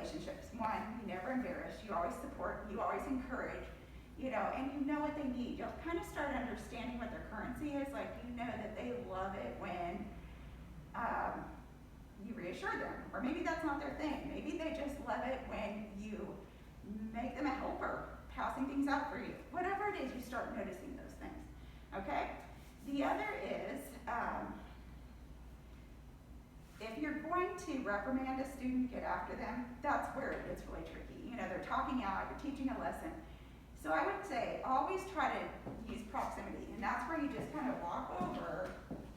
relationships. One, you never embarrass, you always support, you always encourage, you know, and you know what they need. You'll kind of start understanding what their currency is. Like, you know that they love it when you reassure them. Or maybe that's not their thing. Maybe they just love it when you make them a helper, passing things out for you. Whatever it is, you start noticing those things. Okay? The other is, if you're going to reprimand a student, get after them, that's where it gets really tricky. You know, they're talking out, you're teaching a lesson. So I would say always try to use proximity, and that's where you just kind of walk over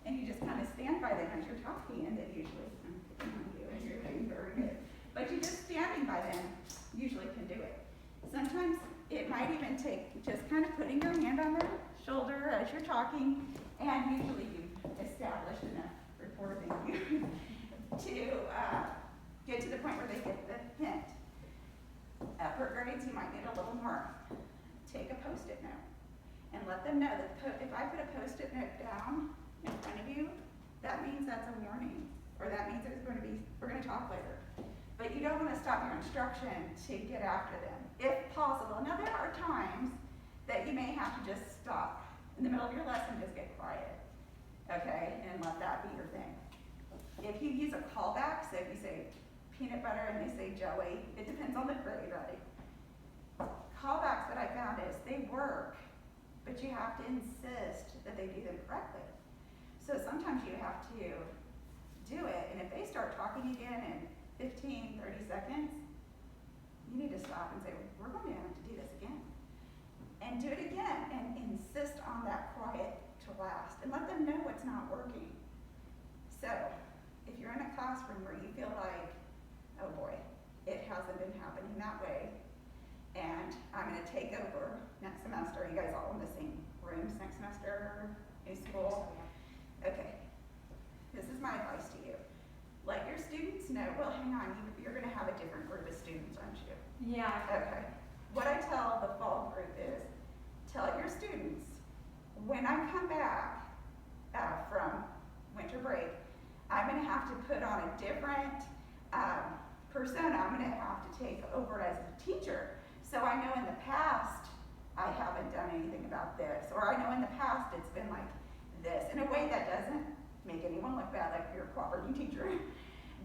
and you just kind of stand by them as you're talking, and then usually, and you're doing very good. But you just standing by them usually can do it. Sometimes it might even take just kind of putting your hand on their shoulder as you're talking, and usually you've established enough rapport, thank you, to get to the point where they get the hint. Upper grades, you might need a little more. Take a Post-it note and let them know that if I put a Post-it note down in front of you, that means that's a warning, or that means it's going to be, we're going to talk later. But you don't want to stop your instruction to get after them, if possible. Now, there are times that you may have to just stop in the middle of your lesson, just get quiet, okay, and let that be your thing. If you use a callback, so if you say peanut butter and they say jelly, it depends on the grade, right? Callbacks that I found is they work, but you have to insist that they do them correctly. So sometimes you have to do it, and if they start talking again in 15, 30 seconds, you need to stop and say, we're going to have to do this again. And do it again, and insist on that quiet to last, and let them know what's not working. So, if you're in a classroom where you feel like, oh boy, it hasn't been happening that way, and I'm going to take over next semester. Are you guys all in the same rooms next semester? New school? Okay. This is my advice to you. Let your students know, well, hang on, you're going to have a different group of students, aren't you? Yeah. Okay. What I tell the fall group is, tell your students, when I come back from winter break, I'm going to have to put on a different persona. I'm going to have to take over as a teacher. So I know in the past, I haven't done anything about this, or I know in the past it's been like this, in a way that doesn't make anyone look bad, like you're a cooperating teacher,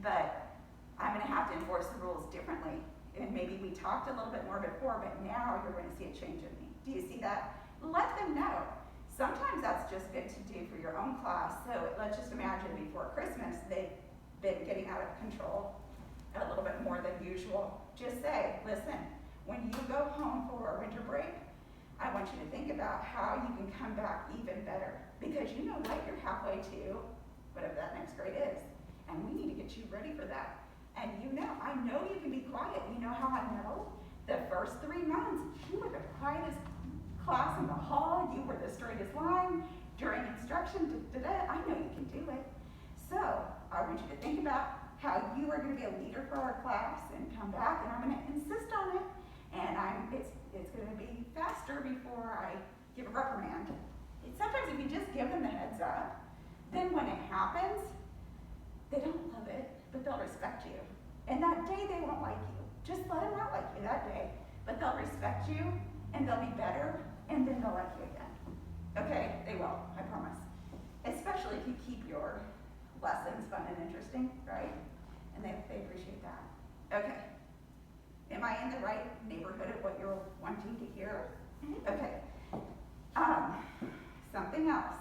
but I'm going to have to enforce the rules differently. And maybe we talked a little bit more before, but now you're going to see a change in me. Do you see that? Let them know. Sometimes that's just good to do for your own class. So let's just imagine before Christmas, they've been getting out of control a little bit more than usual. Just say, listen, when you go home for a winter break, I want you to think about how you can come back even better. Because you know what? You're halfway to whatever that next grade is. And we need to get you ready for that. And you know, I know you can be quiet. You know how I know? The first 3 months, you were the quietest class in the hall. You were the straightest line during instruction. I know you can do it. So I want you to think about how you are going to be a leader for our class and come back, and I'm going to insist on it. And it's going to be faster before I give a reprimand. Sometimes if you just give them the heads up, then when it happens, they don't love it, but they'll respect you. And that day they won't like you. Just let them not like you that day. But they'll respect you, and they'll be better, and then they'll like you again. Okay? They will, I promise. Especially if you keep your lessons fun and interesting, right? And they appreciate that. Okay. Am I in the right neighborhood of what you're wanting to hear? Okay. Something else.